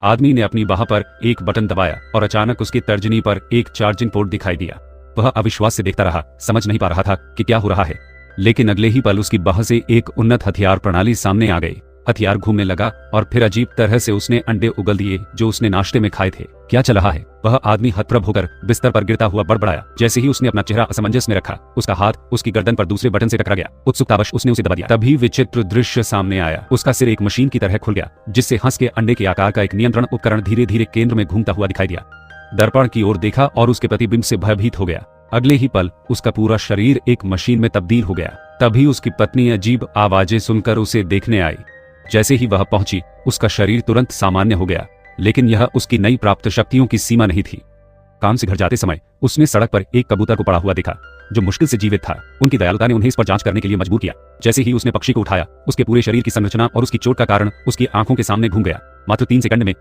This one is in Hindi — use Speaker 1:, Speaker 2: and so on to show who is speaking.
Speaker 1: आदमी ने अपनी बाह पर एक बटन दबाया और अचानक उसकी तर्जनी पर एक चार्जिंग पोर्ट दिखाई दिया। वह अविश्वास से देखता रहा, समझ नहीं पा रहा था कि क्या हो रहा है। लेकिन अगले ही पल उसकी बाह से एक उन्नत हथियार प्रणाली सामने आ गई। हथियार घूमने लगा और फिर अजीब तरह से उसने अंडे उगल दिए जो उसने नाश्ते में खाए थे। क्या चल रहा है? वह आदमी हतप्रभ होकर बिस्तर पर गिरता हुआ बड़बड़ाया। जैसे ही उसने अपना चेहरा असमंजस में रखा, उसका हाथ उसकी गर्दन पर दूसरे बटन से टकरा गया। उत्सुकतावश उसने उसे दबा दिया। तभी विचित्र दृश्य सामने आया। उसका सिर एक मशीन की तरह खुल गया, जिससे हंस के अंडे के आकार का एक नियंत्रण उपकरण धीरे धीरे केंद्र में घूमता हुआ दिखाई दिया। दर्पण की ओर देखा और उसके प्रतिबिंब से भयभीत हो गया। अगले ही पल उसका पूरा शरीर एक मशीन में तब्दील हो गया। तभी उसकी पत्नी अजीब आवाजें सुनकर उसे देखने आई। जैसे ही वह पहुंची, उसका शरीर तुरंत सामान्य हो गया, लेकिन यह उसकी नई प्राप्त शक्तियों की सीमा नहीं थी। काम से घर जाते समय उसने सड़क पर एक कबूतर को पड़ा हुआ देखा, जो मुश्किल से जीवित था। उनकी दयालुता ने उन्हें इस पर जांच करने के लिए मजबूर किया। जैसे ही उसने पक्षी को उठाया, उसके पूरे शरीर की संरचना और उसकी चोट का कारण उसकी आंखों के सामने घूम गया। मात्र 3 सेकंड में